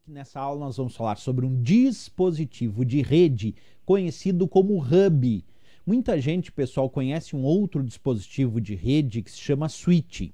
que nessa aula nós vamos falar sobre um dispositivo de rede conhecido como hub. Muita gente, pessoal, conhece um outro dispositivo de rede que se chama switch.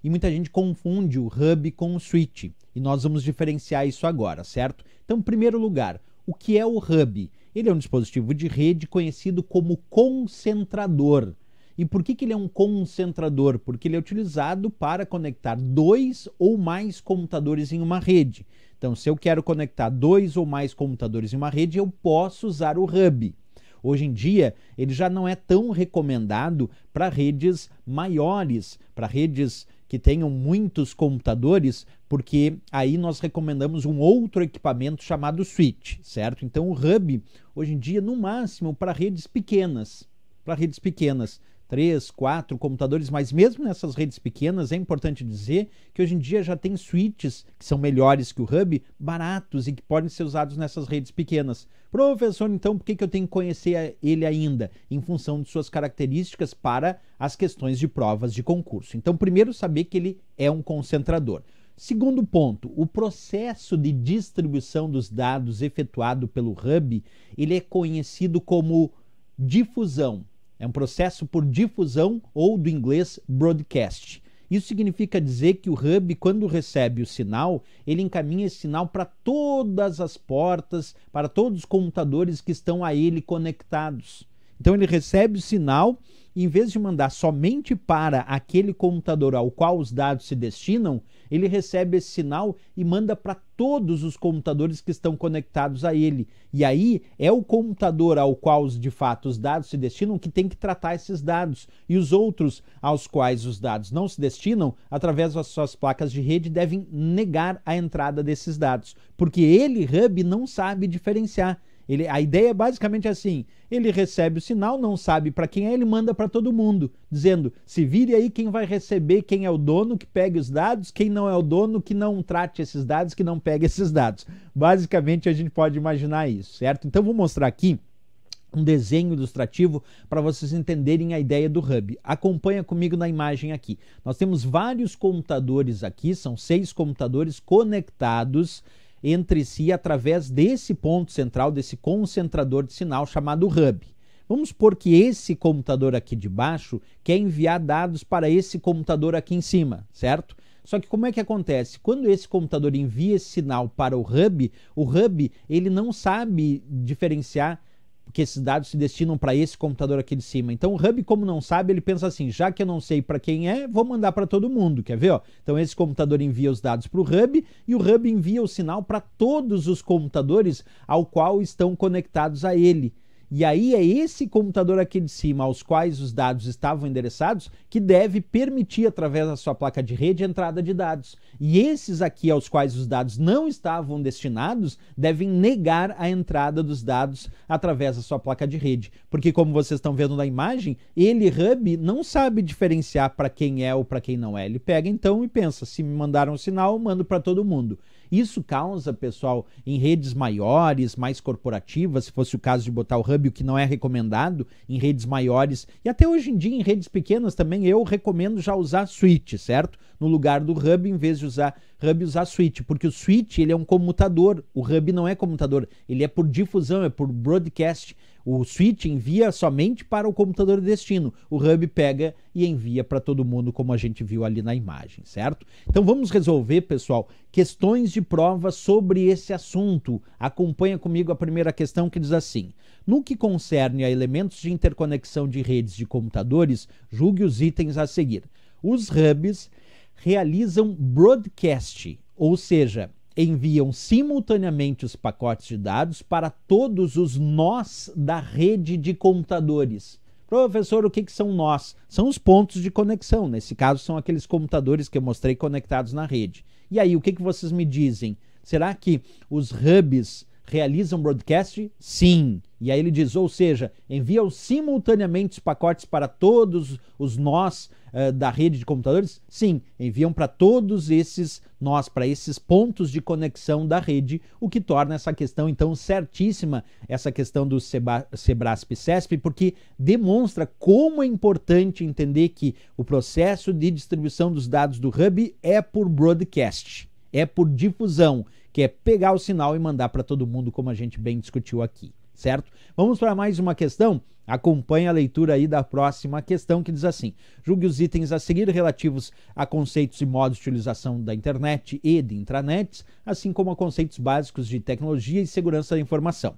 E muita gente confunde o hub com o switch. E nós vamos diferenciar isso agora, certo? Então, em primeiro lugar, o que é o hub? Ele é um dispositivo de rede conhecido como concentrador. E por que ele é um concentrador? Porque ele é utilizado para conectar dois ou mais computadores em uma rede. Então, se eu quero conectar dois ou mais computadores em uma rede, eu posso usar o hub. Hoje em dia, ele já não é tão recomendado para redes maiores, para redes que tenham muitos computadores, porque aí nós recomendamos um outro equipamento chamado switch, certo? Então, o hub, hoje em dia, no máximo, para redes pequenas. 3, 4 computadores, mas mesmo nessas redes pequenas é importante dizer que hoje em dia já tem switches que são melhores que o hub, baratos e que podem ser usados nessas redes pequenas. Professor, então por que eu tenho que conhecer ele ainda? Em função de suas características para as questões de provas de concurso. Então, primeiro, saber que ele é um concentrador. Segundo ponto, o processo de distribuição dos dados efetuado pelo hub, ele é conhecido como difusão. É um processo por difusão ou do inglês broadcast. Isso significa dizer que o hub, quando recebe o sinal, ele encaminha esse sinal para todas as portas, para todos os computadores que estão a ele conectados. Então ele recebe o sinal e, em vez de mandar somente para aquele computador ao qual os dados se destinam, ele recebe esse sinal e manda para todos os computadores que estão conectados a ele. E aí é o computador ao qual, de fato, os dados se destinam que tem que tratar esses dados. E os outros aos quais os dados não se destinam, através das suas placas de rede, devem negar a entrada desses dados. Porque ele, hub, não sabe diferenciar. A ideia é basicamente assim, ele recebe o sinal, não sabe para quem é, ele manda para todo mundo, dizendo, se vire aí quem vai receber, quem é o dono, que pegue os dados, quem não é o dono, que não trate esses dados, que não pegue esses dados. Basicamente a gente pode imaginar isso, certo? Então vou mostrar aqui um desenho ilustrativo para vocês entenderem a ideia do hub. Acompanha comigo na imagem aqui. Nós temos vários computadores aqui, são 6 computadores conectados entre si através desse ponto central, desse concentrador de sinal chamado hub. Vamos supor que esse computador aqui de baixo quer enviar dados para esse computador aqui em cima, certo? Só que como é que acontece? Quando esse computador envia esse sinal para o hub ele não sabe diferenciar que esses dados se destinam para esse computador aqui de cima. Então o hub, como não sabe, ele pensa assim, já que eu não sei para quem é, vou mandar para todo mundo, quer ver? Ó? Então esse computador envia os dados para o hub e o hub envia o sinal para todos os computadores ao qual estão conectados a ele. E aí é esse computador aqui de cima, aos quais os dados estavam endereçados, que deve permitir, através da sua placa de rede, a entrada de dados. E esses aqui, aos quais os dados não estavam destinados, devem negar a entrada dos dados através da sua placa de rede. Porque, como vocês estão vendo na imagem, ele, hub, não sabe diferenciar para quem é ou para quem não é. Ele pega então e pensa, se me mandaram um sinal, eu mando para todo mundo. Isso causa, pessoal, em redes maiores, mais corporativas, se fosse o caso de botar o hub, o que não é recomendado, em redes maiores, e até hoje em dia em redes pequenas também, eu recomendo já usar switch, certo? No lugar do hub, em vez de usar hub, usar switch, porque o switch ele é um comutador, o hub não é comutador, ele é por difusão, é por broadcast. O switch envia somente para o computador de destino, o hub pega e envia para todo mundo, como a gente viu ali na imagem, certo? Então vamos resolver, pessoal, questões de prova sobre esse assunto. Acompanha comigo a primeira questão que diz assim, no que concerne a elementos de interconexão de redes de computadores, julgue os itens a seguir. Os hubs realizam broadcast, ou seja, enviam simultaneamente os pacotes de dados para todos os nós da rede de computadores. Professor, o que são nós? São os pontos de conexão. Nesse caso, são aqueles computadores que eu mostrei conectados na rede. E aí, o que vocês me dizem? Será que os hubs realizam broadcast? Sim. E aí ele diz, ou seja, enviam simultaneamente os pacotes para todos os nós da rede de computadores? Sim, enviam para todos esses nós, para esses pontos de conexão da rede, o que torna essa questão, então, certíssima, essa questão do Sebrasp-CESP, porque demonstra como é importante entender que o processo de distribuição dos dados do hub é por broadcast. é por difusão, que é pegar o sinal e mandar para todo mundo, como a gente bem discutiu aqui, certo? Vamos para mais uma questão? Acompanhe a leitura aí da próxima questão, que diz assim: julgue os itens a seguir relativos a conceitos e modos de utilização da internet e de intranets, assim como a conceitos básicos de tecnologia e segurança da informação.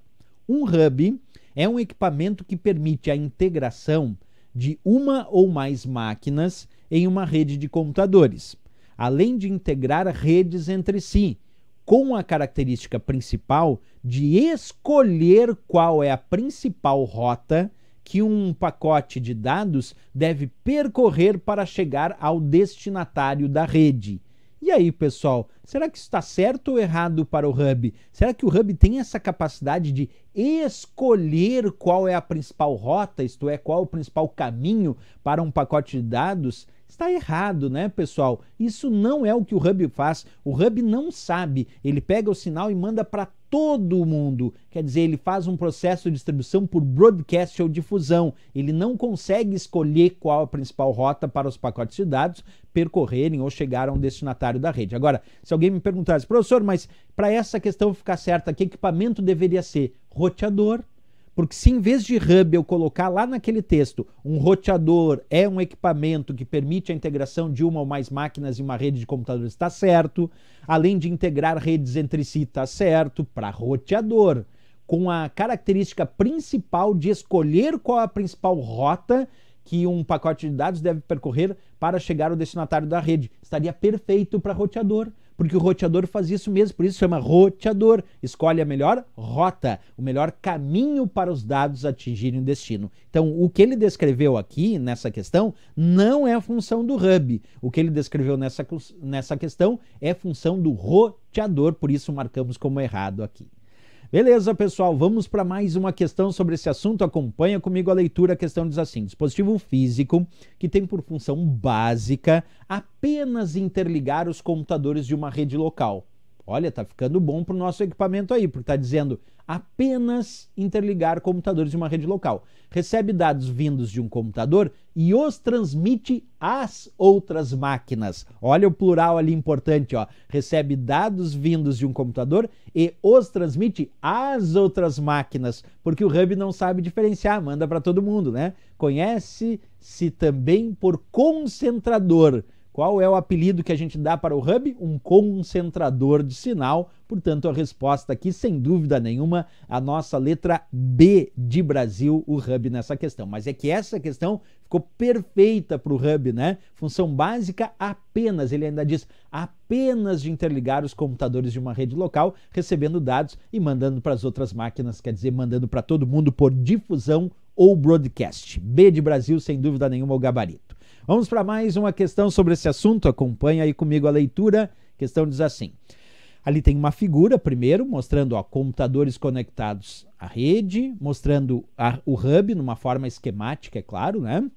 Um hub é um equipamento que permite a integração de uma ou mais máquinas em uma rede de computadores, além de integrar redes entre si, com a característica principal de escolher qual é a principal rota que um pacote de dados deve percorrer para chegar ao destinatário da rede. E aí, pessoal, será que isso está certo ou errado para o hub? Será que o hub tem essa capacidade de escolher qual é a principal rota, isto é, qual é o principal caminho para um pacote de dados? Está errado, né, pessoal? Isso não é o que o hub faz. O hub não sabe. Ele pega o sinal e manda para todo mundo. Quer dizer, ele faz um processo de distribuição por broadcast ou difusão. Ele não consegue escolher qual a principal rota para os pacotes de dados percorrerem ou chegar a um destinatário da rede. Agora, se alguém me perguntasse, professor, mas para essa questão ficar certa, que equipamento deveria ser? Roteador. Porque se em vez de hub eu colocar lá naquele texto, um roteador é um equipamento que permite a integração de uma ou mais máquinas em uma rede de computadores, está certo. Além de integrar redes entre si, está certo, para roteador. Com a característica principal de escolher qual a principal rota que um pacote de dados deve percorrer para chegar ao destinatário da rede. Estaria perfeito para roteador, porque o roteador faz isso mesmo, por isso chama roteador. Escolhe a melhor rota, o melhor caminho para os dados atingirem o destino. Então, o que ele descreveu aqui nessa questão não é a função do hub. O que ele descreveu nessa questão é a função do roteador, por isso marcamos como errado aqui. Beleza, pessoal, vamos para mais uma questão sobre esse assunto. Acompanha comigo a leitura. A questão diz assim: dispositivo físico que tem por função básica apenas interligar os computadores de uma rede local. Olha, tá ficando bom para o nosso equipamento aí, porque está dizendo apenas interligar computadores de uma rede local. Recebe dados vindos de um computador e os transmite às outras máquinas. Olha o plural ali importante, ó. Recebe dados vindos de um computador e os transmite às outras máquinas, porque o hub não sabe diferenciar, manda para todo mundo, né? Conhece-se também por concentrador. Qual é o apelido que a gente dá para o hub? Um concentrador de sinal. Portanto, a resposta aqui, sem dúvida nenhuma, a nossa letra B de Brasil, o hub nessa questão. Mas é que essa questão ficou perfeita para o hub, né? Função básica apenas, ele ainda diz, apenas de interligar os computadores de uma rede local, recebendo dados e mandando para as outras máquinas, quer dizer, mandando para todo mundo por difusão ou broadcast. B de Brasil, sem dúvida nenhuma, o gabarito. Vamos para mais uma questão sobre esse assunto. Acompanha aí comigo a leitura. A questão diz assim: ali tem uma figura, primeiro, mostrando computadores conectados à rede, mostrando o hub numa forma esquemática, é claro, né?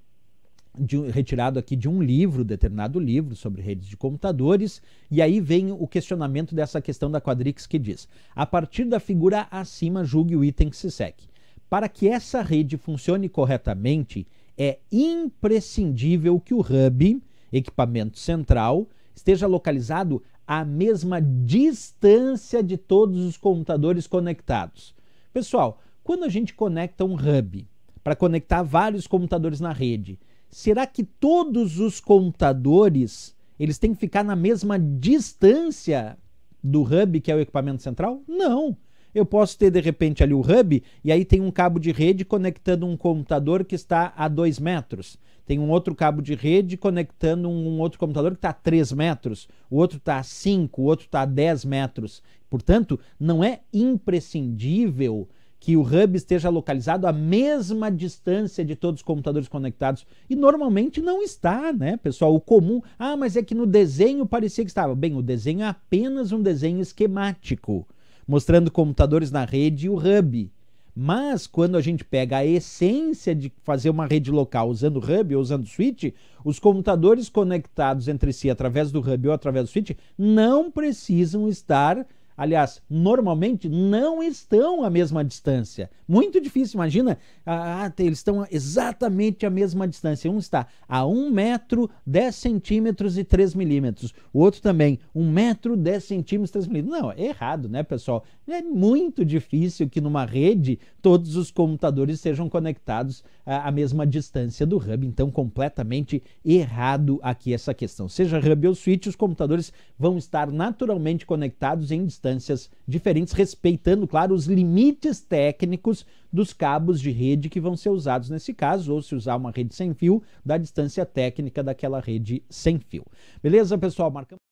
Retirado aqui de um livro, determinado livro sobre redes de computadores. E aí vem o questionamento dessa questão da Quadrix, que diz: a partir da figura acima, julgue o item que se segue. Para que essa rede funcione corretamente, é imprescindível que o hub, equipamento central, esteja localizado à mesma distância de todos os computadores conectados. Pessoal, quando a gente conecta um hub para conectar vários computadores na rede, será que todos os computadores eles têm que ficar na mesma distância do hub, que é o equipamento central? Não! Eu posso ter, de repente, ali o hub, e aí tem um cabo de rede conectando um computador que está a 2 metros. Tem um outro cabo de rede conectando um outro computador que está a 3 metros. O outro está a 5, o outro está a 10 metros. Portanto, não é imprescindível que o hub esteja localizado à mesma distância de todos os computadores conectados. E normalmente não está, né, pessoal? O comum, mas é que no desenho parecia que estava. Bem, o desenho é apenas um desenho esquemático, mostrando computadores na rede e o hub. Mas quando a gente pega a essência de fazer uma rede local usando hub ou usando switch, os computadores conectados entre si através do hub ou através do switch não precisam estar aliás, normalmente não estão à mesma distância. Muito difícil, imagina, eles estão exatamente à mesma distância. Um está a 1 metro, 10 centímetros e 3 milímetros. O outro também, 1 metro, 10 centímetros e 3 milímetros. Não, é errado, né, pessoal? É muito difícil que numa rede todos os computadores sejam conectados à mesma distância do hub. Então, completamente errado aqui essa questão. Seja hub ou switch, os computadores vão estar naturalmente conectados em distâncias diferentes, respeitando, claro, os limites técnicos dos cabos de rede que vão ser usados nesse caso, ou se usar uma rede sem fio, da distância técnica daquela rede sem fio. Beleza, pessoal? Marcamos.